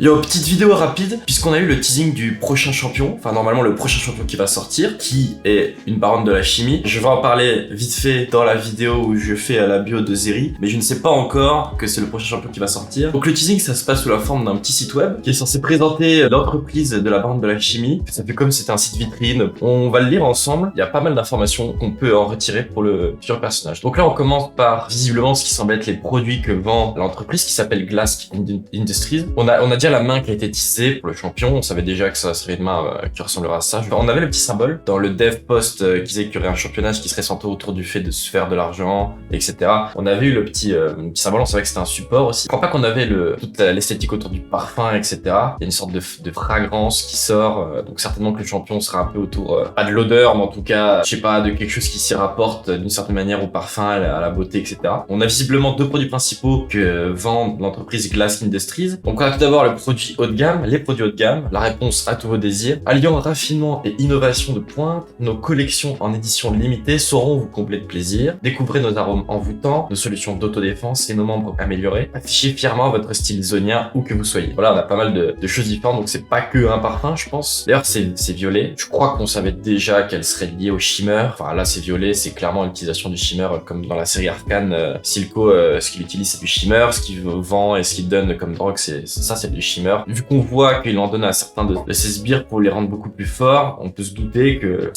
Yo, petite vidéo rapide, puisqu'on a eu le teasing du prochain champion, enfin normalement le prochain champion qui va sortir, qui est une baronne de la chimie. Je vais en parler vite fait dans la vidéo où je fais la bio de Zeri, mais je ne sais pas encore que c'est le prochain champion qui va sortir. Donc le teasing, ça se passe sous la forme d'un petit site web qui est censé présenter l'entreprise de la baronne de la chimie. Ça fait comme si c'était un site vitrine. On va le lire ensemble. Il y a pas mal d'informations qu'on peut en retirer pour le futur personnage. Donc là, on commence par visiblement ce qui semble être les produits que vend l'entreprise qui s'appelle Glask Industries. On a déjà la main qui a été teasée pour le champion. On savait déjà que ça serait une main qui ressemblera à ça. On avait le petit symbole dans le dev post qui disait qu'il y aurait un championnage qui serait centré autour du fait de se faire de l'argent, etc. On avait eu le petit symbole. On savait que c'était un support aussi. Je crois pas qu'on avait toute l'esthétique autour du parfum, etc. Il y a une sorte de fragrance qui sort. Donc certainement que le champion sera un peu autour, pas de l'odeur, mais en tout cas, je sais pas, de quelque chose qui s'y rapporte d'une certaine manière au parfum, à la beauté, etc. On a visiblement deux produits principaux que vend l'entreprise Glask Industries. Donc on a tout d'abord le produit haut de gamme, les produits haut de gamme, la réponse à tous vos désirs. Alliant raffinement et innovation de pointe, nos collections en édition limitée sauront vous combler de plaisir. Découvrez nos arômes envoûtants, nos solutions d'autodéfense et nos membres améliorés. Affichez fièrement votre style zonien où que vous soyez. Voilà, on a pas mal de choses différentes, donc c'est pas que un parfum, je pense. D'ailleurs, c'est violet. Je crois qu'on savait déjà qu'elle serait liée au shimmer. Enfin, là, c'est violet, c'est clairement l'utilisation du shimmer, comme dans la série Arcane. Silco, ce qu'il utilise, c'est du shimmer. Ce qu'il vend et ce qu'il donne comme drogue, c'est du shimmer. Vu qu'on voit qu'il en donne à certains de ses sbires pour les rendre beaucoup plus forts, on peut se douter que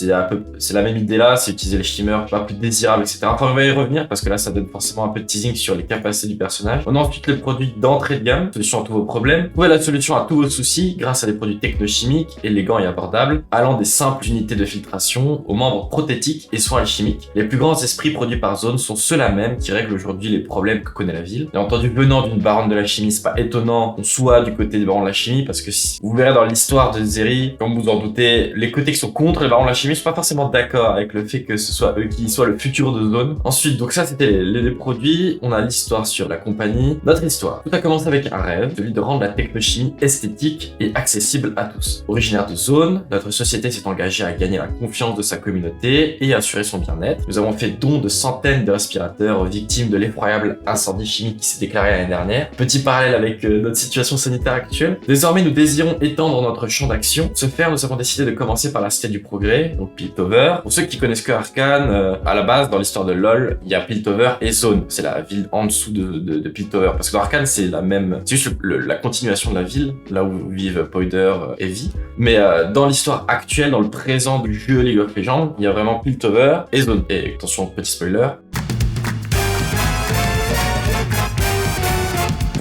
c'est la même idée là, c'est utiliser les shimmers pas plus désirables, etc. Enfin, on va y revenir parce que là, ça donne forcément un peu de teasing sur les capacités du personnage. On a ensuite le produit d'entrée de gamme, solution à tous vos problèmes. Trouvez la solution à tous vos soucis grâce à des produits technochimiques, élégants et abordables, allant des simples unités de filtration aux membres prothétiques et soins alchimiques. Les plus grands esprits produits par zone sont ceux-là même qui règlent aujourd'hui les problèmes que connaît la ville. Bien entendu, venant d'une baronne de la chimie, c'est pas étonnant qu'on soit du côté des barons de la chimie, parce que si vous verrez dans l'histoire de Zeri, comme vous en doutez, les côtés qui sont contre les barons de la chimie sont pas forcément d'accord avec le fait que ce soit eux qui soient le futur de zone. Ensuite, donc ça c'était les produits, on a l'histoire sur la compagnie, notre histoire. Tout a commencé avec un rêve, celui de rendre la technochimie esthétique et accessible à tous. Originaire de zone, notre société s'est engagée à gagner la confiance de sa communauté et assurer son bien-être. Nous avons fait don de centaines de respirateurs aux victimes de l'effroyable incendie chimique qui s'est déclaré l'année dernière. Petit parallèle avec notre situation sanitaire actuelle. Désormais, nous désirons étendre notre champ d'action. Ce faire, nous avons décidé de commencer par la Cité du Progrès, donc Piltover. Pour ceux qui connaissent que Arcane, à la base, dans l'histoire de LoL, il y a Piltover et Zone. C'est la ville en dessous de Piltover. Parce que dans Arcane, c'est la même... C'est juste la continuation de la ville, là où vivent Powder et Vi. Mais dans l'histoire actuelle, dans le présent du jeu League of Legends, il y a vraiment Piltover et Zone. Et attention, petit spoiler,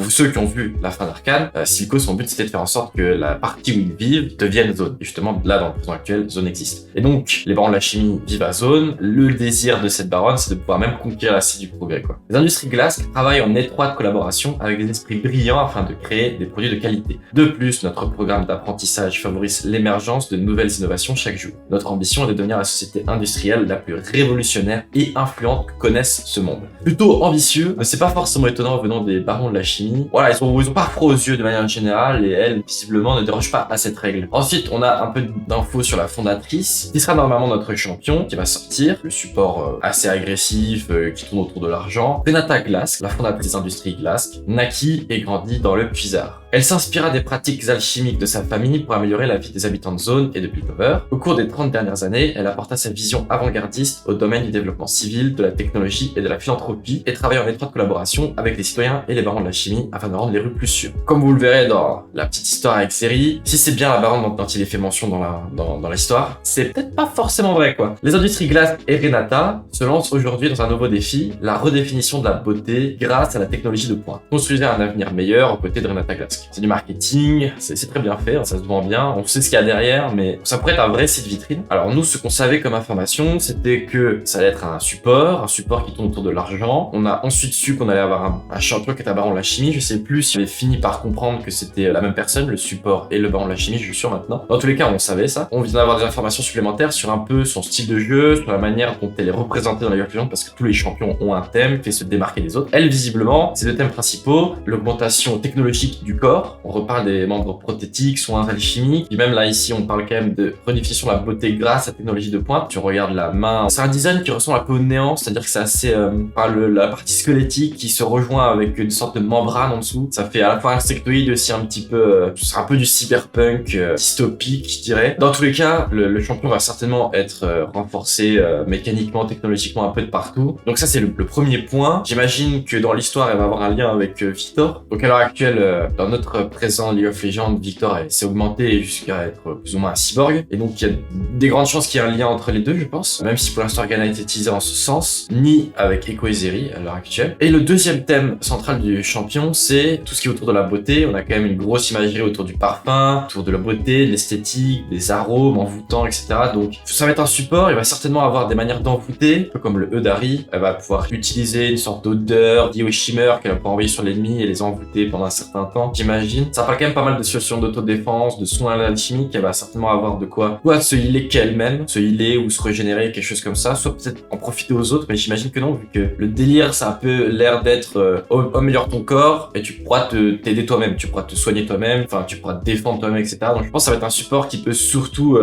ceux qui ont vu la fin d'Arcane, Silco, son but c'était de faire en sorte que la partie où ils vivent devienne zone. Et justement, là, dans le présent actuel, zone existe. Et donc, les barons de la chimie vivent à zone. Le désir de cette baronne, c'est de pouvoir même conquérir la Cité du Progrès, quoi. Les industries Glask travaillent en étroite collaboration avec des esprits brillants afin de créer des produits de qualité. De plus, notre programme d'apprentissage favorise l'émergence de nouvelles innovations chaque jour. Notre ambition est de devenir la société industrielle la plus révolutionnaire et influente que connaisse ce monde. Plutôt ambitieux, mais c'est pas forcément étonnant venant des barons de la chimie. Voilà, ils ont pas froid aux yeux de manière générale et elle, visiblement, ne déroge pas à cette règle. Ensuite, on a un peu d'infos sur la fondatrice, qui sera normalement notre champion, qui va sortir, le support assez agressif, qui tourne autour de l'argent. Renata Glask, la fondatrice d'industrie Glask, naquit et grandit dans le Puisard. Elle s'inspira des pratiques alchimiques de sa famille pour améliorer la vie des habitants de zone et de Piltover. Au cours des 30 dernières années, elle apporta sa vision avant-gardiste au domaine du développement civil, de la technologie et de la philanthropie et travailla en étroite collaboration avec les citoyens et les barons de la chimie afin de rendre les rues plus sûres. Comme vous le verrez dans la petite histoire avec Zeri, si c'est bien la baronne dont il est fait mention dans l'histoire, c'est peut-être pas forcément vrai, quoi. Les industries Glask et Renata se lancent aujourd'hui dans un nouveau défi, la redéfinition de la beauté grâce à la technologie de pointe. Construisez un avenir meilleur aux côtés de Renata Glask. C'est du marketing, c'est très bien fait, ça se vend bien, on sait ce qu'il y a derrière, mais ça pourrait être un vrai site vitrine. Alors nous, ce qu'on savait comme information, c'était que ça allait être un support qui tourne autour de l'argent. On a ensuite su qu'on allait avoir un champion qui est un baron de la chimie. Je sais plus si on avait fini par comprendre que c'était la même personne, le support et le baron de la chimie, je suis sûr maintenant. Dans tous les cas, on savait ça. On vient d'avoir des informations supplémentaires sur un peu son style de jeu, sur la manière dont elle est représentée dans la League of Legends, parce que tous les champions ont un thème qui fait se démarquer des autres. Elle, visiblement, ses deux thèmes principaux, l'augmentation technologique du corps, corps. On reparle des membres prothétiques, soins alchimiques. Et même là, ici, on parle quand même de redéfinition de la beauté grâce à la technologie de pointe. Tu regardes la main. C'est un design qui ressemble un peu au néant, c'est-à-dire que c'est assez... la partie squelettique qui se rejoint avec une sorte de membrane en dessous. Ça fait à la fois insectoïde aussi un petit peu... c'est un peu du cyberpunk dystopique, je dirais. Dans tous les cas, le champion va certainement être renforcé mécaniquement, technologiquement, un peu de partout. Donc ça, c'est le premier point. J'imagine que dans l'histoire, elle va avoir un lien avec Victor. Donc à l'heure actuelle, dans notre présent League of Legends, Victor s'est augmenté jusqu'à être plus ou moins un cyborg. Et donc il y a des grandes chances qu'il y ait un lien entre les deux, je pense. Même si pour l'instant rien n'a été teasé en ce sens, ni avec Echo et Zeri à l'heure actuelle. Et le deuxième thème central du champion, c'est tout ce qui est autour de la beauté. On a quand même une grosse imagerie autour du parfum, autour de la beauté, de l'esthétique, des arômes envoûtants, etc. Donc ça va être un support, il va certainement avoir des manières d'envoûter, un peu comme le E d'Ari. Elle va pouvoir utiliser une sorte d'odeur liée au shimmer qu'elle va pouvoir envoyer sur l'ennemi et les envoûter pendant un certain temps, j'imagine. Ça parle quand même pas mal de situations d'autodéfense, de soins alchimiques. Elle va certainement avoir de quoi soit se healer qu'elle-même, se healer ou se régénérer, quelque chose comme ça, soit peut-être en profiter aux autres, mais j'imagine que non, vu que le délire, ça a un peu l'air d'être améliore ton corps et tu pourras t'aider toi-même, tu pourras te soigner toi-même, enfin tu pourras te défendre toi-même, etc. Donc je pense que ça va être un support qui peut surtout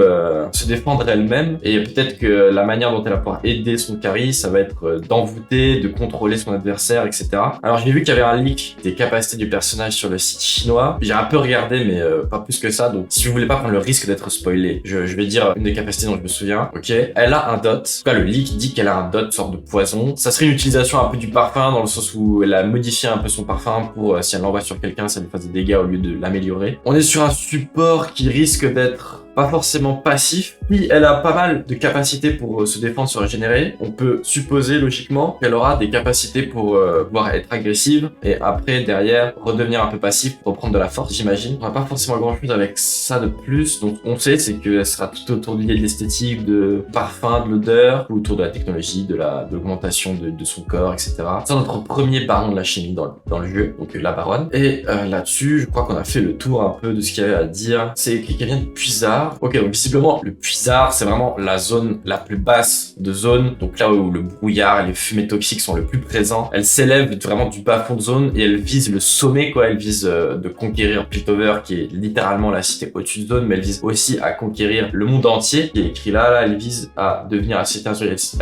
se défendre elle-même, et peut-être que la manière dont elle va pouvoir aider son carry, ça va être d'envoûter, de contrôler son adversaire, etc. Alors j'ai vu qu'il y avait un leak des capacités du personnage sur le site chinois. J'ai un peu regardé, mais pas plus que ça. Donc si vous voulez pas prendre le risque d'être spoilé, je vais dire une des capacités dont je me souviens. Ok, elle a un dot. En tout cas, le leak dit qu'elle a un dot, sorte de poison. Ça serait une utilisation un peu du parfum, dans le sens où elle a modifié un peu son parfum pour si elle l'envoie sur quelqu'un, ça lui fasse des dégâts au lieu de l'améliorer. On est sur un support qui risque d'être pas forcément passif. Puis elle a pas mal de capacités pour se défendre, se régénérer. On peut supposer logiquement qu'elle aura des capacités pour pouvoir être agressive et après derrière redevenir un peu passif pour reprendre de la force, j'imagine. On n'a pas forcément grand chose avec ça de plus. Donc on sait c'est qu'elle sera tout autour de l'esthétique, de parfum, de l'odeur, autour de la technologie, de l'augmentation de son corps, etc. C'est notre premier baron de la chimie dans le jeu, donc la baronne. Et là-dessus, je crois qu'on a fait le tour un peu de ce qu'il y avait à dire. C'est écrit qu'elle vient de Puisard. Ok, donc visiblement, le Puisard, c'est vraiment la zone la plus basse de zone. Donc là où le brouillard et les fumées toxiques sont le plus présents. Elle s'élève vraiment du bas fond de zone et elle vise le sommet, quoi. Elle vise de conquérir Piltover, qui est littéralement la cité au-dessus de zone, mais elle vise aussi à conquérir le monde entier. Qui est écrit là, elle vise à devenir la cité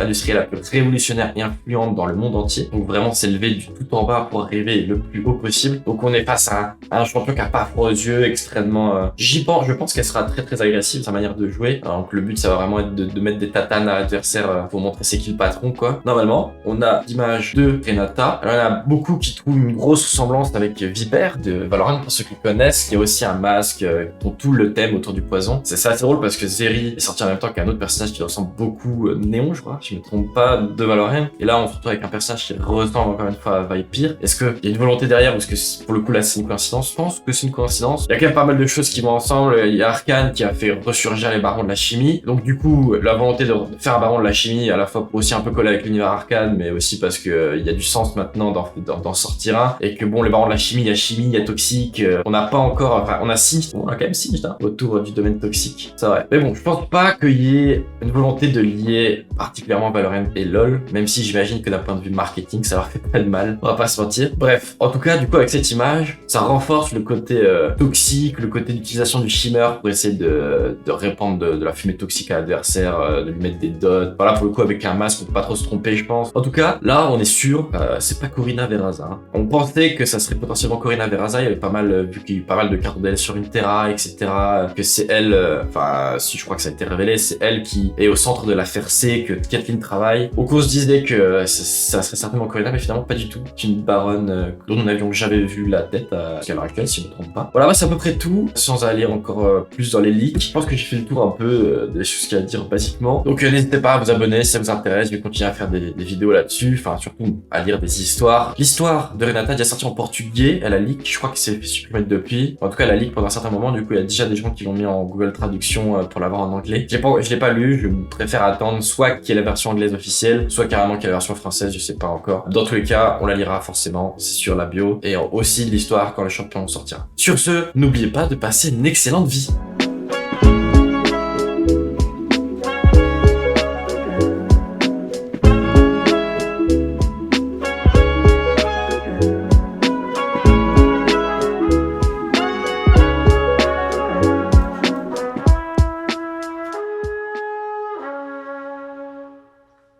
industrielle la plus révolutionnaire et influente dans le monde entier. Donc vraiment s'élever du tout en bas pour arriver le plus haut possible. Donc on est face à un champion qui a pas froid aux yeux, extrêmement... je pense qu'elle sera très agressive, sa manière de jouer. Alors, donc le but ça va vraiment être de mettre des tatanes à l'adversaire pour montrer c'est qui le patron, quoi. Normalement, on a l'image de Renata. Alors il y en a beaucoup qui trouvent une grosse ressemblance avec Viper de Valorant, pour ceux qui connaissent. Il y a aussi un masque pour tout le thème autour du poison. C'est ça, assez drôle parce que Zeri est sorti en même temps qu'un autre personnage qui ressemble beaucoup Néon, je crois, si je me trompe pas, de Valorant. Et là on se retrouve avec un personnage qui ressemble encore une fois à Viper. Est-ce qu'il y a une volonté derrière ou est-ce que pour le coup là c'est une coïncidence? Je pense que c'est une coïncidence. Il y a quand même pas mal de choses qui vont ensemble. Il y a Arcane qui a fait ressurgir les barons de la chimie. Donc du coup, la volonté de faire un baron de la chimie, à la fois pour aussi un peu coller avec l'univers Arcane, mais aussi parce que il y a du sens maintenant d'en sortir un, et que bon, les barons de la chimie, il y a toxique, on n'a pas encore, enfin on a Singed, on a quand même Singed autour du domaine toxique, c'est vrai. Mais bon, je pense pas qu'il y ait une volonté de lier particulièrement Valorant et LoL, même si j'imagine que d'un point de vue marketing, ça leur fait pas de mal, on va pas se mentir. Bref, en tout cas, du coup avec cette image, ça renforce le côté toxique, le côté d'utilisation du shimmer pour essayer de répandre de la fumée toxique à l'adversaire, de lui mettre des dots. Voilà, pour le coup, avec un masque, on peut pas trop se tromper, je pense. En tout cas, là, on est sûr, c'est pas Corina Veraza. Hein. On pensait que ça serait potentiellement Corina Veraza. Il y avait pas mal, vu qu'il y a eu pas mal de cartes d'elle sur Intera, etc. Que c'est elle, enfin, si je crois que ça a été révélé, c'est elle qui est au centre de l'affaire C, que Kathleen travaille. Donc, on se disait que ça serait certainement Corina, mais finalement, pas du tout. C'est une baronne dont nous n'avions jamais vu la tête à l'heure actuelle, si je me trompe pas. Voilà, c'est à peu près tout, sans aller encore plus dans les leaks. Je pense que j'ai fait le tour un peu des choses qu'il y a à dire basiquement. Donc n'hésitez pas à vous abonner si ça vous intéresse. Je vais continuer à faire des vidéos là-dessus, enfin surtout à lire des histoires. L'histoire de Renata est déjà sortie en portugais, elle a leak, je crois que c'est fait supprimer depuis. En tout cas, elle a leak pendant un certain moment, du coup il y a déjà des gens qui l'ont mis en Google Traduction pour l'avoir en anglais. Je l'ai pas lu, je préfère attendre soit qu'il y ait la version anglaise officielle, soit carrément qu'il y ait la version française, je sais pas encore. Dans tous les cas, on la lira forcément, c'est sur la bio, et aussi l'histoire quand le champion sortira. Sur ce, n'oubliez pas de passer une excellente vie.